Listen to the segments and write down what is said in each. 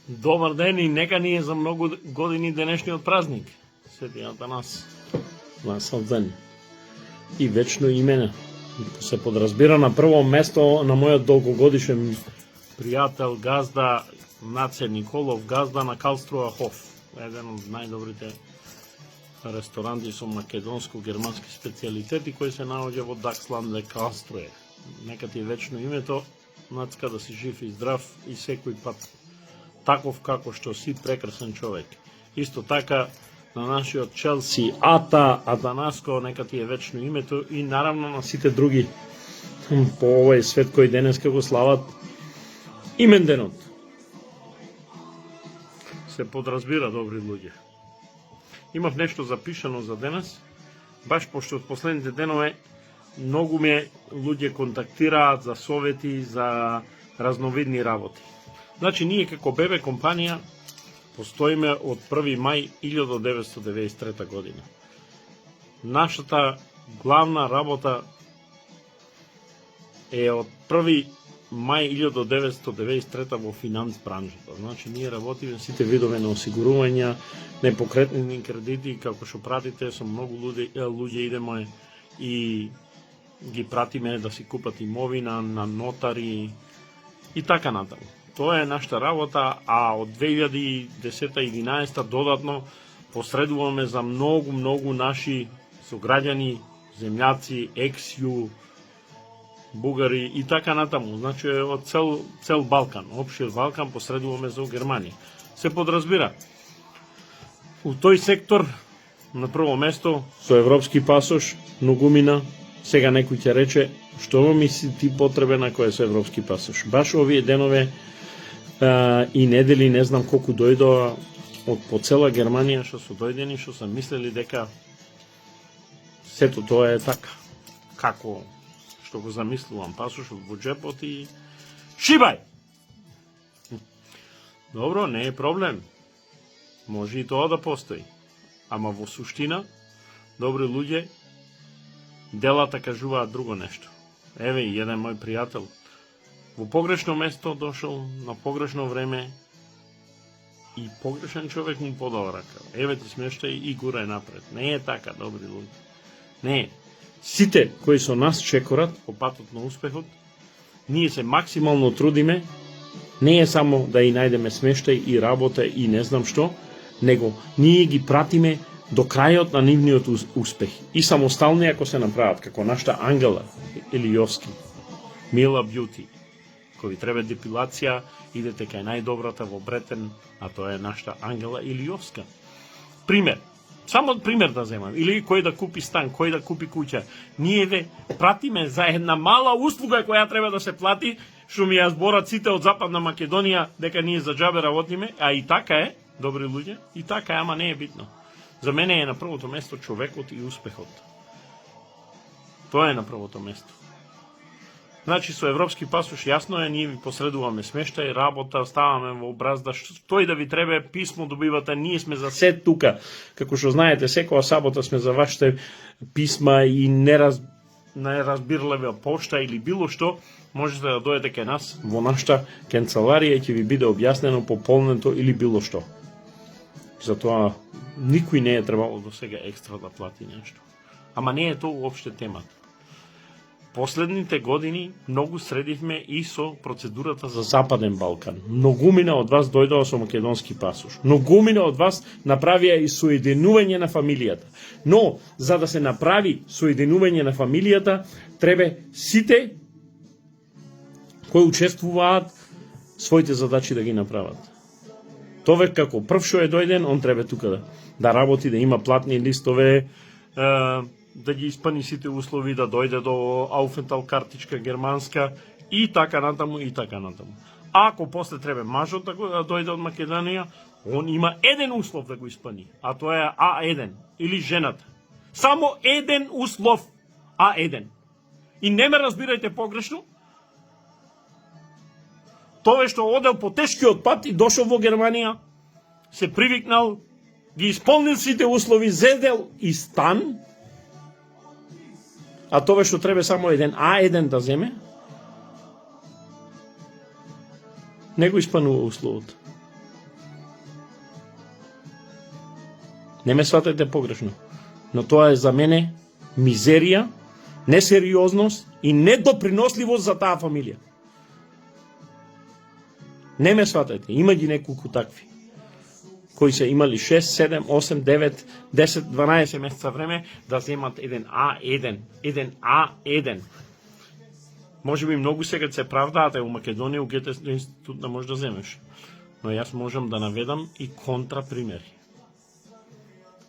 Добар ден и нека ни е за многу години денешниот празник. Свети Атанас, Блажен ден. И вечно име се подразбира на прво место на мојот долгогодишен пријател, газда Наце Николов, газда на Калструа Хоф, еден од најдобрите ресторанти со македонско-германски специјалитети кој се наоѓа во Даксланд де Калструе. Нека ти е вечно името, Нацка, да си жив и здрав и секој пат таков како што си, прекрасен човек. Исто така на нашиот Челси Ата Атанаско, нека ти е вечно името, и наравно на сите други по овој свет кој денеска го слават именденот. Се подразбира, добри луѓе. Имав нешто запишано за денес, баш пошто од последните денове многу ме луѓе контактираат за совети, за разновидни работи. Значи, ние како ББ компанија постоиме од 1. мај 1993 година. Нашата главна работа е од 1. мај 1993 во финанс бранжата. Значи, ние работиме сите видове на осигурувања, непокретни кредити, како што пратите, со многу луѓе идеме и ги пратиме да си купат имовина на нотари и така натаму. Тоа е нашата работа, а од 2010-2011 додатно посредуваме за многу наши сограѓани, земјаци, екс-ју, бугари и така натаму. Значи од цел Балкан, општиот Балкан посредуваме за Германија. Се подразбира. У тој сектор на прво место со европски пасош, многумина, сега некој ќе рече што ми си ти потребен ако е со европски пасош. Баш овие денове и недели, не знам колку дојдоа од по цела Германија што се дојдени, што се мислели дека сето тоа е така. Како што го замислувам, пасошот во джепот и шибај! Добро, не е проблем. Може и тоа да постои. Ама во суштина, добри луѓе, делата кажуваат друго нешто. Еве и еден мој пријател во погрешно место дошол, на погрешно време и погрешен човек му подал рака. Еве ти смештај и гурај напред. Не е така, добри луѓе. Не е. Сите кои со нас чекорат по патот на успехот, ние се максимално трудиме, не е само да и најдеме смештај и работа и не знам што, него ние ги пратиме до крајот на нивниот успех. И самостални ако се направат, како нашата Ангела Илиовски, Мила Бјути, кој треба депилација, идете кај најдобрата во Бретен, а тоа е нашата Ангела Илиовска. Пример. Само пример да земам. Или кој да купи стан, кој да купи куќа. Ние ве пратиме за една мала услуга која треба да се плати, што ми ја зборат сите од Западна Македонија, дека ние за џабе работиме, а и така е, добри луѓе, и така е, ама не е битно. За мене е на првото место човекот и успехот. Тоа е на првото место. Значи, со европски пасош, јасно е, ние ви посредуваме смештај, работа, ставаме во образда, што и да ви треба, писмо добивате, ние сме за се тука. Како што знаете, секоја сабота сме за вашите писма и неразбирлива пошта или било што, можете да дојдете кај нас во нашата канцеларија и ќе ви биде објаснено, пополнето или било што. Затоа никој не е требало до сега екстра да плати нешто. Ама не е тоа уопште темата. Последните години многу средивме и со процедурата за Западен Балкан. Многумина од вас дојдоа со македонски пасош. Многумина од вас направија и соединување на фамилијата. Но, за да се направи соединување на фамилијата, треба сите кои учествуваат своите задачи да ги направат. Човек како прв што е дојден, он треба тука да работи, да има платни листове, да ги испани сите услови, да дојде до Ауфентал картичка германска и така натаму и така натаму. Ако после треба мажот да дојде од Македонија, он има еден услов да го испани, а тоа е А1 или жената. Само еден услов, А1. И не ме разбирајте погрешно, тоа што одел по тешкиот пат и дошол во Германија, се привикнал, ги исполнил сите услови, зедел и стан, а тоа што треба само еден А1 да земе, не го исполнува условот. Не ме сватете погрешно. Но тоа е за мене мизерија, несериозност и недоприносливост за таа фамилија. Не ме сватете, има ги неколку такви, кои се имали 6, 7, 8, 9, 10, 12 месеца време да земат еден А1. Може би многу сега се правдаате у Македонија, у ГТ институт да можеш да земеш. Но јас можам да наведам и контрапримери.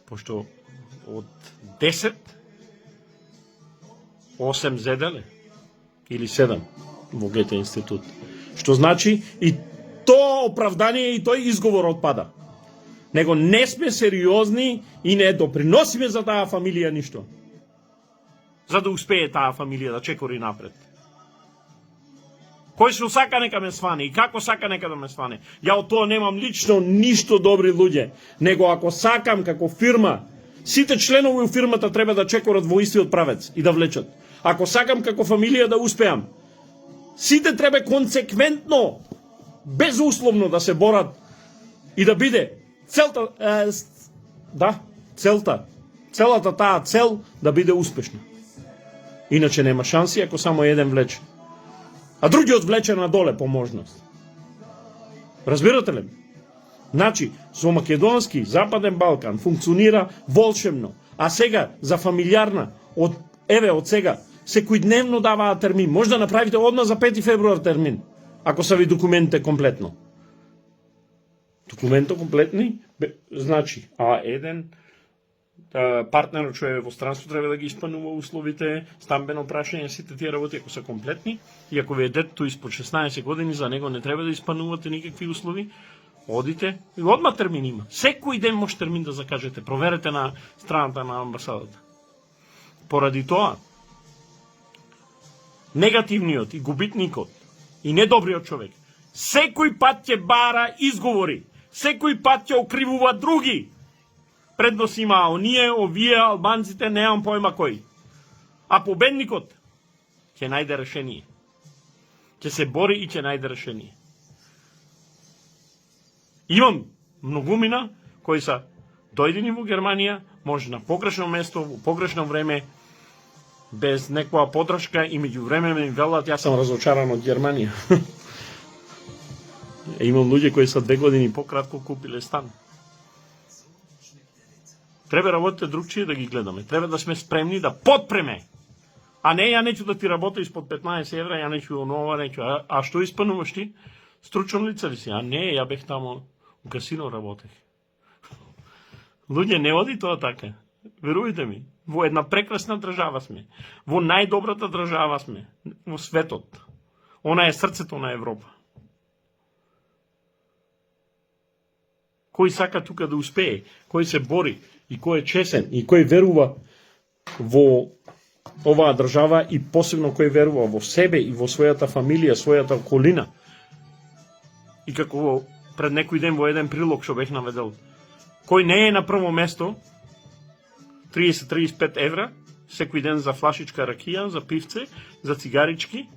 Пошто од 10, 8 зеделе или 7 во ГТ институт. Што значи и тоа оправдание и тој изговор отпада. Него не сме сериозни и не доприносиме за таа фамилија ништо. За да успее таа фамилија да чекори напред. Кој што сака нека ме сване и како сака нека да ме сване. Ја од тоа немам лично ништо, добри луѓе. Него ако сакам како фирма, сите членови у фирмата треба да чекорат во истиот правец и да влечат. Ако сакам како фамилија да успеам, сите треба консеквентно, безусловно да се борат и да биде целата таа цел да биде успешна. Иначе нема шанси ако само еден влече. А другиот влече надоле по можност. Разбирате ли? Значи, со македонски Западен Балкан функционира волшебно, а сега за фамилиарна од сега секојдневно даваат термин. Може да направите одма за 5 февруар термин, ако са ви документите комплетно. Документо комплетни, значи А1, партнерот што е во странство треба да ги исполнува условите, стамбено прашање, сите тие работи ако се комплетни, и ако ви е детето испод 16 години, за него не треба да исполнувате никакви услови, одите и одма термин има. Секој ден може термин да закажете, проверете на страната на амбасадата. Поради тоа, негативниот и губитникот и недобриот човек секој пат ќе бара изговори, секој пат ќе окривува други. Преднос има оние, овие, албанците, немам појма кој. А победникот ќе најде решение. Ќе се бори и ќе најде решение. Имам многумина кои са дојдени во Германија, може на погрешно место, во погрешно време, без некоја подршка и меѓу време ми велат јас сум разочаран од Германија. Имам луѓе кои са 2 години пократко купиле стан. Треба работите другчие да ги гледаме. Треба да сме спремни да подпреме. А не, ја неќу да ти работа испод 15 евра, ја неќу онова, неќу. А што испануваш ти? Стручно лице ли си? А не, ја бех тамо у касино работех. Луѓе, не оди тоа така. Верувајте ми. Во една прекрасна држава сме. Во најдобрата држава сме. Во светот. Она е срцето на Европа. Кој сака тука да успее, кој се бори, и кој е чесен, и кој верува во оваа држава и посебно кој верува во себе и во својата фамилија, својата околина. И како пред некој ден во еден прилог што бех наведел, кој не е на прво место, 30-35 евра, секој ден за флашичка ракија, за пивце, за цигарички,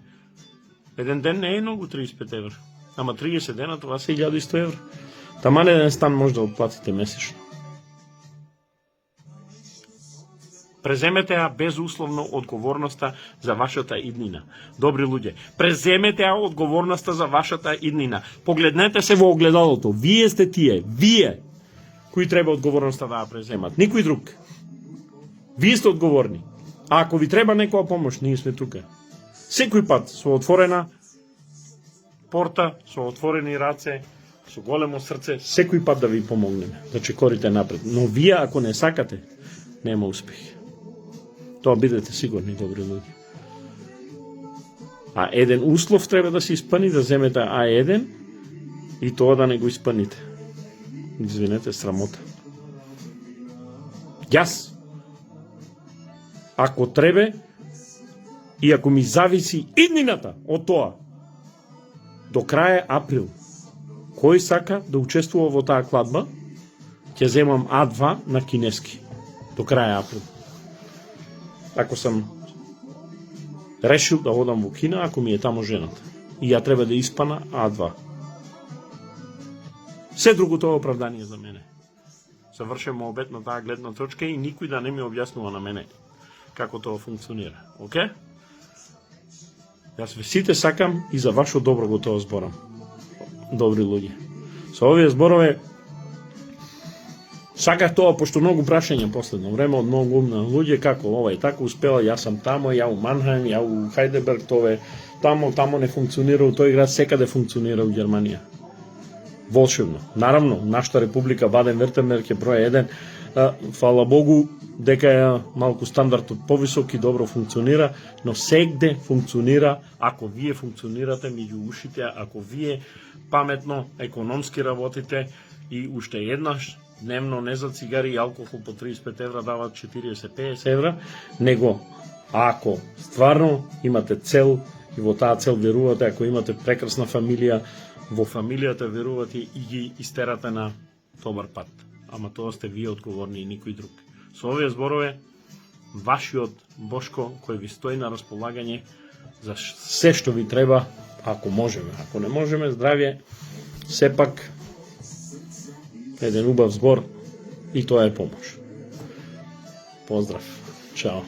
еден ден не е многу 35 евра. Ама 30 дена това се 1100 евра. Таман еден стан може да отплатите месечно. Преземете ја безусловно одговорноста за вашата иднина. Добри луѓе, преземете ја одговорноста за вашата иднина. Погледнете се во огледалото. Вие сте тие, вие, кои треба одговорноста да ја преземат. Никој друг. Вие сте одговорни. А ако ви треба некоја помош, ние сме тука. Секој пат со отворена порта, со отворени раце, со големо срце, секој пат да ви помогнеме, да чекорите напред. Но вие, ако не сакате, нема успех. Тоа бидете сигурни, добри луѓе. А еден услов треба да се исполни, да земете А1 и тоа да не го исполните. Извинете, срамота. Јас, ако требе и ако ми зависи иднината од тоа, до крај април, кој сака да учествува во таа кладба, ќе земам А2 на кинески. До крај април. Ако сам решил да одам во Кина, ако ми е тамо жената. И ја треба да испана А2. Се друго тоа е оправдание за мене. завршем обед на таа гледна точка и никој да не ми објаснува на мене како тоа функционира. Оке? Јас ве сите сакам и за вашо добро го тоа зборам. Добри луѓе. Со овие зборови саках тоа, пошто многу прашања последно време од многу умни луѓе, како ова и така успела, јас сам тамо, ја у Манхајм, ја у Хајдеберг, тоа тамо не функционира, у тој град секаде функционира у Германија. Волшебно. Наравно, нашата република Баден-Вертемберг е број 1, фала Богу, дека е малку стандардот повисок и добро функционира, но сегде функционира ако вие функционирате меѓу ушите, ако вие паметно, економски работите и уште еднаш дневно не за цигари и алкохол по 35 евра дават 40-50 евра, него ако стварно имате цел и во таа цел верувате, ако имате прекрасна фамилија, во фамилијата верувате и ги истерате на добар пат. Ама тоа сте вие одговорни и никој друг. Со овие зборови, вашиот Бошко, кој ви стои на располагање за се што ви треба, ако можеме. Ако не можеме, здравје, сепак еден убав збор и тоа е помош. Поздрав. Чао.